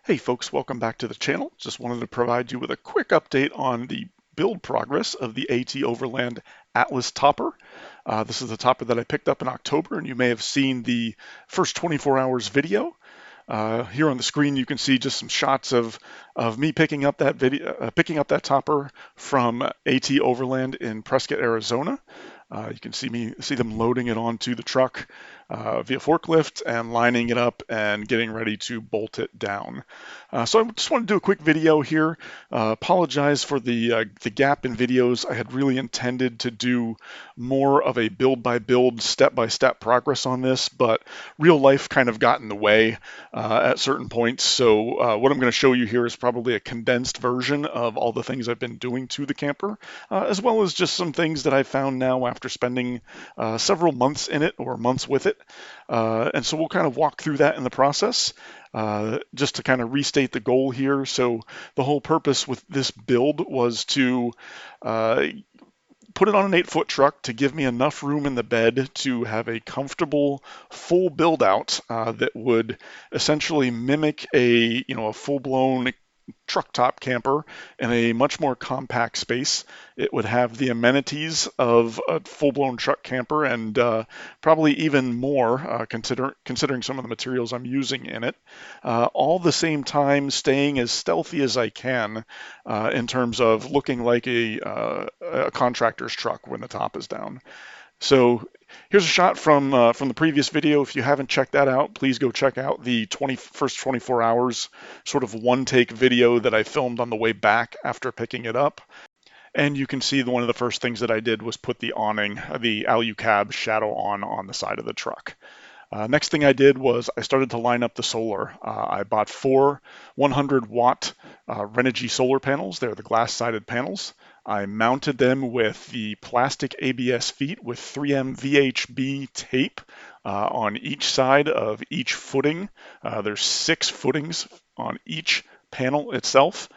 Hey folks, welcome back to the channel. Just wanted to provide you with a quick update on the build progress of the AT Overland Atlas topper. This is the topper that I picked up in October, and you may have seen the first 24 hours video. Here on the screen, you can see just some shots of me picking up that topper from AT Overland in Prescott, Arizona. You can see them loading it onto the truck via forklift and lining it up and getting ready to bolt it down. So I just want to do a quick video here. Apologize for the gap in videos. I had really intended to do more of a build by build, step by step progress on this, but real life kind of got in the way at certain points. So what I'm going to show you here is probably a condensed version of all the things I've been doing to the camper, as well as just some things that I found now after spending several months in it or months with it. And so we'll kind of walk through that in the process. Just to kind of restate the goal here. So the whole purpose with this build was to put it on an 8-foot truck to give me enough room in the bed to have a comfortable full build out that would essentially mimic a full-blown truck top camper in a much more compact space. It would have the amenities of a full-blown truck camper and probably even more considering some of the materials I'm using in it. All the same time staying as stealthy as I can in terms of looking like a contractor's truck when the top is down. So here's a shot from the previous video. If you haven't checked that out, please go check out the first 24 hours sort of one-take video that I filmed on the way back after picking it up. And you can see one of the first things that I did was put the awning, the alu-cab shadow on the side of the truck. Next thing I did was I started to line up the solar. I bought 4 100-watt Renogy solar panels. They're the glass-sided panels. I mounted them with the plastic ABS feet with 3M VHB tape on each side of each footing. There's 6 footings on each panel itself.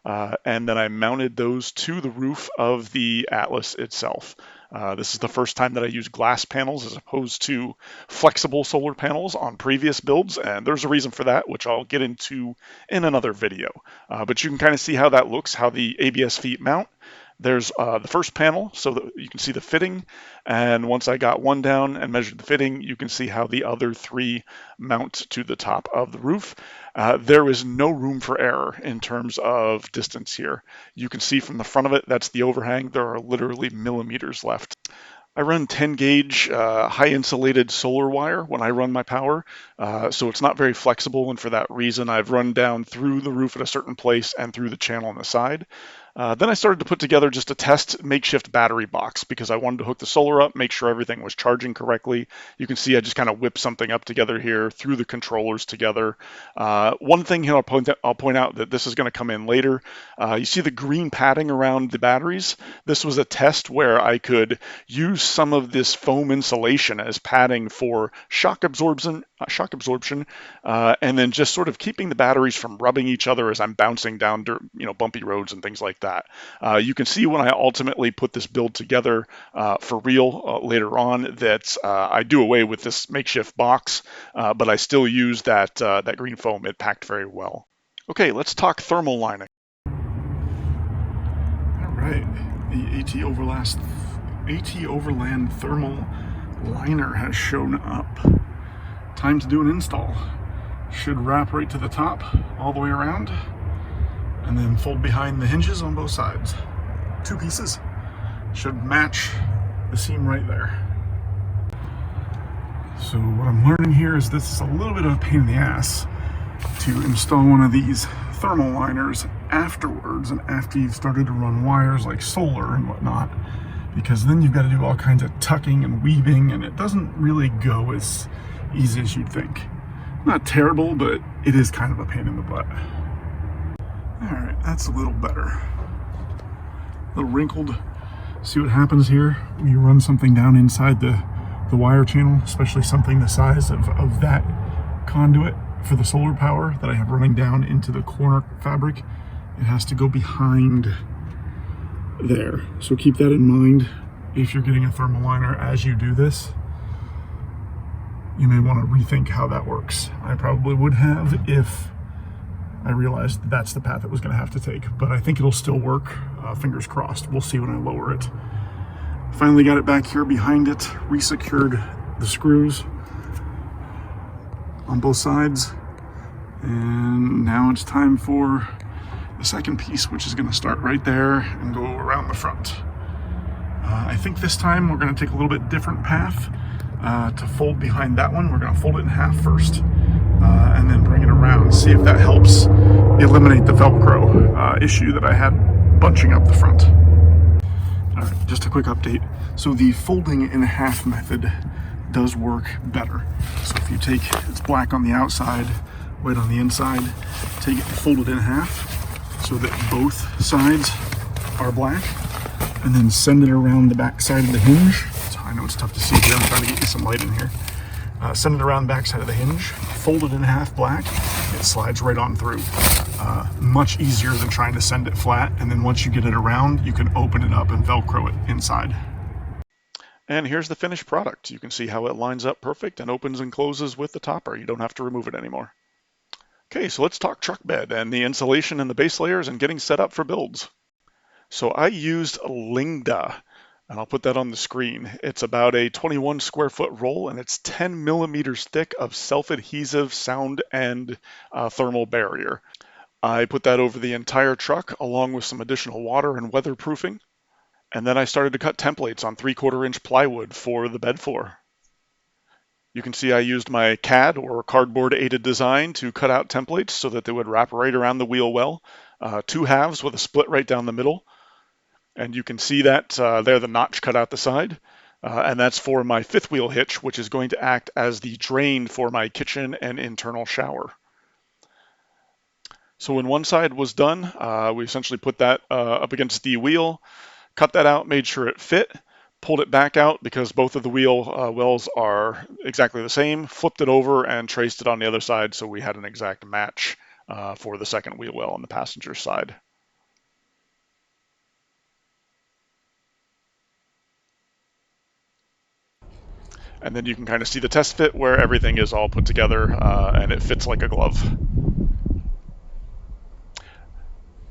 And then I mounted those to the roof of the Atlas itself. This is the first time that I use glass panels as opposed to flexible solar panels on previous builds, and there's a reason for that, which I'll get into in another video. But you can kind of see how that looks, how the ABS feet mount. There's the first panel, so that you can see the fitting, and once I got one down and measured the fitting, you can see how the other 3 mount to the top of the roof. There is no room for error in terms of distance here. You can see from the front of it, that's the overhang. There are literally millimeters left. I run 10 gauge high insulated solar wire when I run my power, so it's not very flexible, and for that reason I've run down through the roof at a certain place and through the channel on the side. Then I started to put together just a test makeshift battery box because I wanted to hook the solar up, make sure everything was charging correctly. You can see I just kind of whipped something up together here, threw the controllers together. One thing here I'll point out that this is going to come in later. You see the green padding around the batteries? This was a test where I could use some of this foam insulation as padding for shock absorption, and then just sort of keeping the batteries from rubbing each other as I'm bouncing down bumpy roads and things like that. You can see when I ultimately put this build together for real later on that I do away with this makeshift box, but I still use that green foam. It packed very well. Okay, let's talk thermal lining. All right, the AT Overland thermal liner has shown up. Time to do an install. Should wrap right to the top all the way around and then fold behind the hinges on both sides. 2 pieces. Should match the seam right there. So what I'm learning here is this is a little bit of a pain in the ass to install one of these thermal liners afterwards and after you've started to run wires like solar and whatnot, because then you've got to do all kinds of tucking and weaving, and it doesn't really go as easy as you'd think. Not terrible, but it is kind of a pain in the butt. Alright, that's a little better. A little wrinkled. See what happens here when you run something down inside the wire channel, especially something the size of that conduit for the solar power that I have running down into the corner fabric. It has to go behind there. So keep that in mind if you're getting a thermal liner as you do this, you may want to rethink how that works. I probably would have if I realized that's the path it was going to have to take, but I think it'll still work. Fingers crossed. We'll see when I lower it. Finally got it back here behind it, resecured the screws on both sides, and now it's time for the second piece, which is going to start right there and go around the front. I think this time we're going to take a little bit different path to fold behind that one. We're going to fold it in half first and then bring it around, see if that helps eliminate the Velcro issue that I had bunching up the front. All right, just a quick update. So the folding in half method does work better. So if you take, it's black on the outside, white on the inside, take it and fold it in half so that both sides are black, and then send it around the back side of the hinge. So I know it's tough to see here, I'm trying to get you some light in here. Send it around the back side of the hinge, fold it in half black, it slides right on through. Much easier than trying to send it flat, and then once you get it around, you can open it up and Velcro it inside. And here's the finished product. You can see how it lines up perfect and opens and closes with the topper. You don't have to remove it anymore. Okay, so let's talk truck bed and the insulation and the base layers and getting set up for builds. So I used Lingda, and I'll put that on the screen. It's about a 21 square foot roll, and it's 10 millimeters thick of self-adhesive sound and thermal barrier. I put that over the entire truck along with some additional water and weatherproofing. And then I started to cut templates on 3/4 inch plywood for the bed floor. You can see I used my CAD or cardboard aided design to cut out templates so that they would wrap right around the wheel well. 2 halves with a split right down the middle. And you can see that there, the notch cut out the side. And that's for my 5th wheel hitch, which is going to act as the drain for my kitchen and internal shower. So when one side was done, we essentially put that up against the wheel, cut that out, made sure it fit, pulled it back out because both of the wheel wells are exactly the same, flipped it over and traced it on the other side so we had an exact match for the second wheel well on the passenger side. And then you can kind of see the test fit where everything is all put together and it fits like a glove.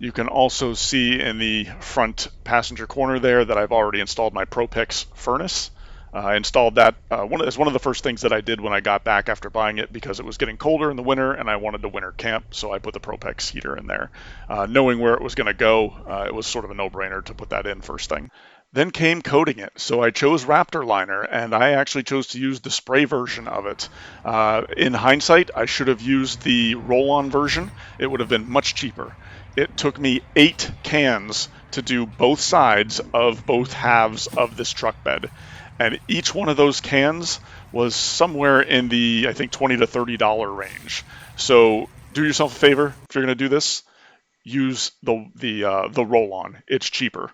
You can also see in the front passenger corner there that I've already installed my ProPix furnace. I installed that as one of the first things that I did when I got back after buying it because it was getting colder in the winter and I wanted to winter camp, so I put the ProPix heater in there. Knowing where it was going to go, it was sort of a no-brainer to put that in first thing. Then came coating it. So I chose Raptor Liner, and I actually chose to use the spray version of it. In hindsight, I should have used the roll-on version. It would have been much cheaper. It took me 8 cans to do both sides of both halves of this truck bed. And each one of those cans was somewhere in the, I think, $20 to $30 range. So do yourself a favor, if you're going to do this, use the roll-on. It's cheaper.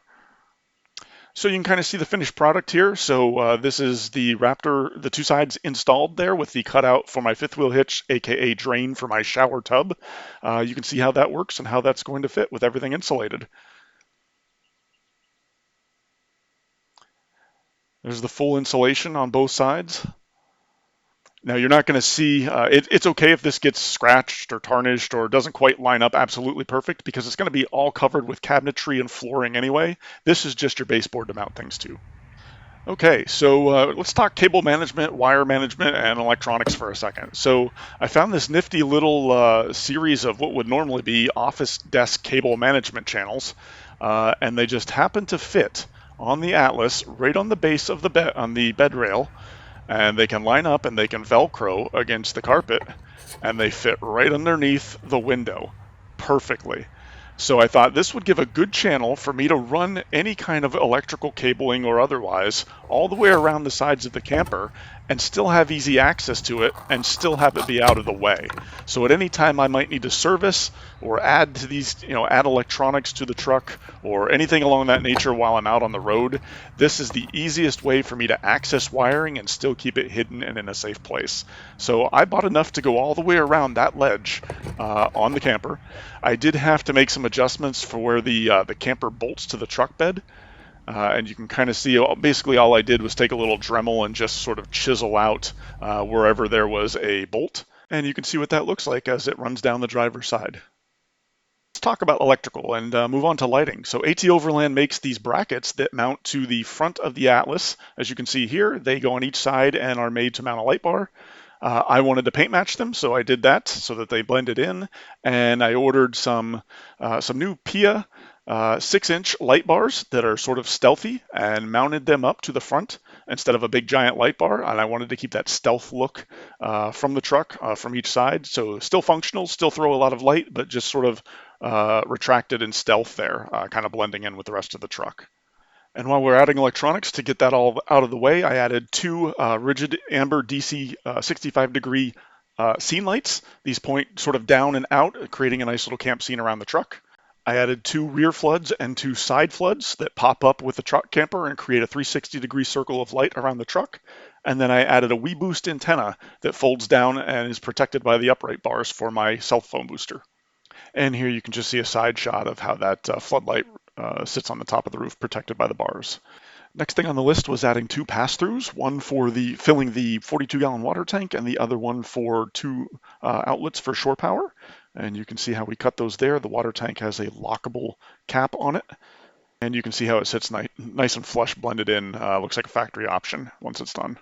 So you can kind of see the finished product here. So this is the Raptor, the 2 sides installed there with the cutout for my 5th wheel hitch, aka drain for my shower tub. You can see how that works and how that's going to fit with everything insulated. There's the full insulation on both sides. Now you're not going to see, it's okay if this gets scratched or tarnished or doesn't quite line up absolutely perfect because it's going to be all covered with cabinetry and flooring anyway. This is just your baseboard to mount things to. Okay, so let's talk cable management, wire management, and electronics for a second. So I found this nifty little series of what would normally be office desk cable management channels, and they just happen to fit on the Atlas right on the base of the bed, on the bed rail. And they can line up and they can Velcro against the carpet and they fit right underneath the window perfectly. So I thought this would give a good channel for me to run any kind of electrical cabling or otherwise all the way around the sides of the camper and still have easy access to it and still have it be out of the way. So at any time I might need to service or add to these, add electronics to the truck or anything along that nature while I'm out on the road, this is the easiest way for me to access wiring and still keep it hidden and in a safe place. So I bought enough to go all the way around that ledge on the camper. I did have to make some adjustments for where the camper bolts to the truck bed. And you can kind of see, basically all I did was take a little Dremel and just sort of chisel out wherever there was a bolt. And you can see what that looks like as it runs down the driver's side. Let's talk about electrical and move on to lighting. So AT Overland makes these brackets that mount to the front of the Atlas. As you can see here, they go on each side and are made to mount a light bar. I wanted to paint match them, so I did that so that they blended in. And I ordered some new PIA 6-inch light bars that are sort of stealthy and mounted them up to the front instead of a big giant light bar. And I wanted to keep that stealth look from the truck from each side. So still functional, still throw a lot of light, but just sort of retracted and stealth there, kind of blending in with the rest of the truck. And while we're adding electronics, to get that all out of the way, I added two rigid amber DC 65-degree scene lights. These point sort of down and out, creating a nice little camp scene around the truck. I added two rear floods and two side floods that pop up with the truck camper and create a 360-degree circle of light around the truck. And then I added a Wii Boost antenna that folds down and is protected by the upright bars for my cell phone booster. And here you can just see a side shot of how that floodlight sits on the top of the roof protected by the bars. Next thing on the list was adding two pass-throughs, one for filling the 42-gallon water tank and the other one for two outlets for shore power. And you can see how we cut those there. The water tank has a lockable cap on it. And you can see how it sits nice and flush blended in. Looks like a factory option once it's done.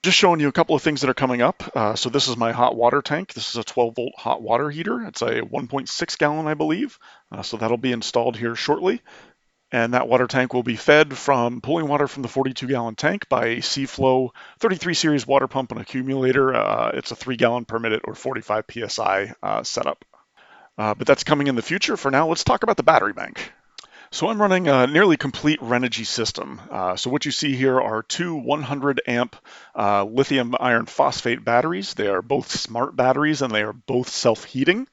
Just showing you a couple of things that are coming up. So this is my hot water tank. This is a 12-volt hot water heater. It's a 1.6 gallon, I believe. So that'll be installed here shortly. And that water tank will be fed from pulling water from the 42-gallon tank by a C-Flow 33 series water pump and accumulator. It's a 3-gallon per minute or 45 PSI setup. But that's coming in the future. For now, let's talk about the battery bank. So I'm running a nearly complete Renogy system. So what you see here are two 100 amp lithium iron phosphate batteries. They are both smart batteries and they are both self-heating.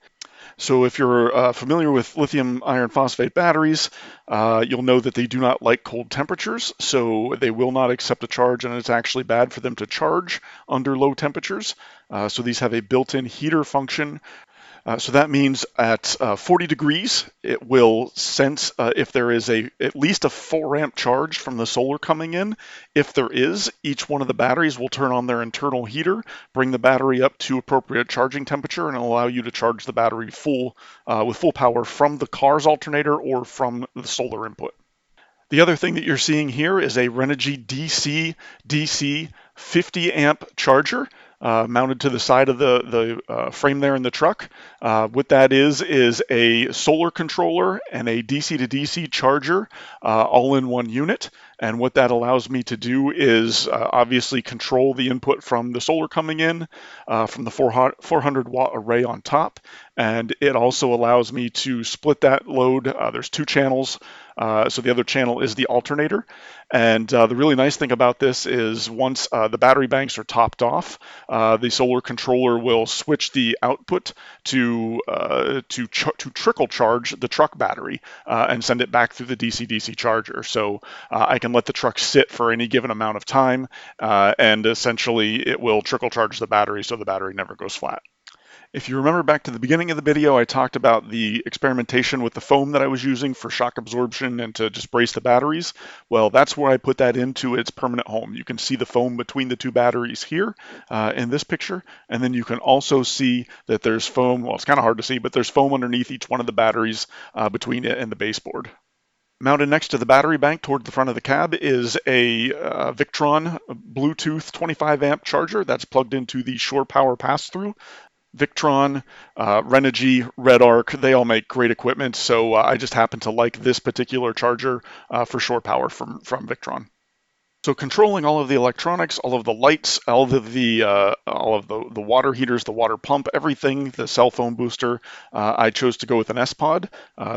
So if you're familiar with lithium iron phosphate batteries, you'll know that they do not like cold temperatures, so they will not accept a charge, and it's actually bad for them to charge under low temperatures. So these have a built-in heater function. So that means at 40 degrees, it will sense if there is at least a 4 amp charge from the solar coming in. If there is, each one of the batteries will turn on their internal heater, bring the battery up to appropriate charging temperature, and allow you to charge the battery with full power from the car's alternator or from the solar input. The other thing that you're seeing here is a Renogy DC 50 amp charger. Mounted to the side of the frame there in the truck. What that is a solar controller and a DC to DC charger all in one unit. And what that allows me to do is obviously control the input from the solar coming in from the 400 watt array on top. And it also allows me to split that load. There's two channels. So the other channel is the alternator. And the really nice thing about this is once the battery banks are topped off, the solar controller will switch the output to trickle charge the truck battery and send it back through the DC-DC charger. So I can let the truck sit for any given amount of time, and essentially it will trickle charge the battery so the battery never goes flat. If you remember back to the beginning of the video, I talked about the experimentation with the foam that I was using for shock absorption and to just brace the batteries. Well, that's where I put that into its permanent home. You can see the foam between the two batteries here in this picture. And then you can also see that there's foam. Well, it's kind of hard to see, but there's foam underneath each one of the batteries between it and the baseboard. Mounted next to the battery bank toward the front of the cab is a Victron Bluetooth 25 amp charger that's plugged into the shore power pass-through. Victron, Renogy, Red Arc, they all make great equipment, so I just happen to like this particular charger for shore power from Victron. So controlling all of the electronics, all of the lights, all of the water heaters, the water pump, everything, the cell phone booster, I chose to go with an S-Pod.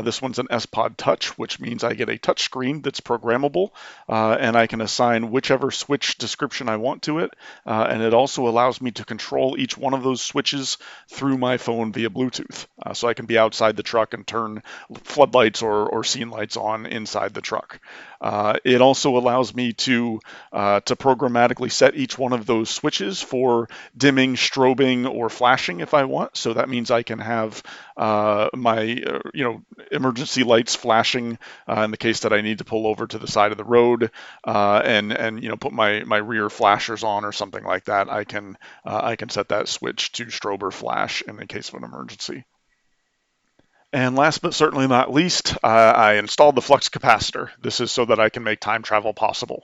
This one's an S-Pod Touch, which means I get a touch screen that's programmable, and I can assign whichever switch description I want to it. And it also allows me to control each one of those switches through my phone via Bluetooth. So I can be outside the truck and turn floodlights or scene lights on inside the truck. It also allows me to to programmatically set each one of those switches for dimming, strobing, or flashing if I want. So that means I can have my emergency lights flashing in the case that I need to pull over to the side of the road, and put my rear flashers on or something like that. I can set that switch to strobe or flash in the case of an emergency. And last but certainly not least, I installed the flux capacitor. This is so that I can make time travel possible.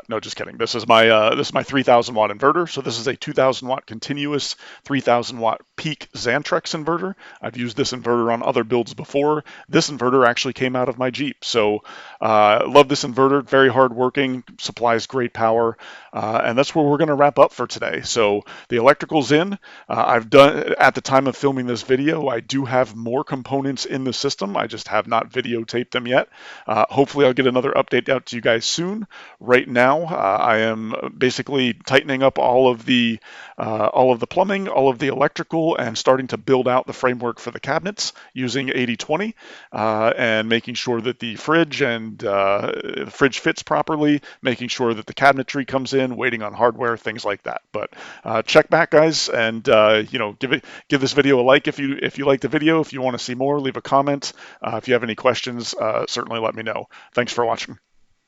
No, just kidding. This is my 3,000 watt inverter. So this is a 2,000 watt continuous, 3,000 watt peak Xantrex inverter. I've used this inverter on other builds before. This inverter actually came out of my Jeep. So love this inverter. Very hard working, supplies great power, and that's where we're going to wrap up for today. So the electrical's in. I've done at the time of filming this video. I do have more components in the system. I just have not videotaped them yet. Hopefully, I'll get another update out to you guys soon. Right now, I am basically tightening up all of the plumbing, all of the electrical, and starting to build out the framework for the cabinets using 80/20, and making sure that the fridge and the fridge fits properly, making sure that the cabinetry comes in, waiting on hardware, things like that. But check back, guys, and give this video a like if you like the video. If you want to see more, leave a comment. If you have any questions, certainly let me know. Thanks for watching.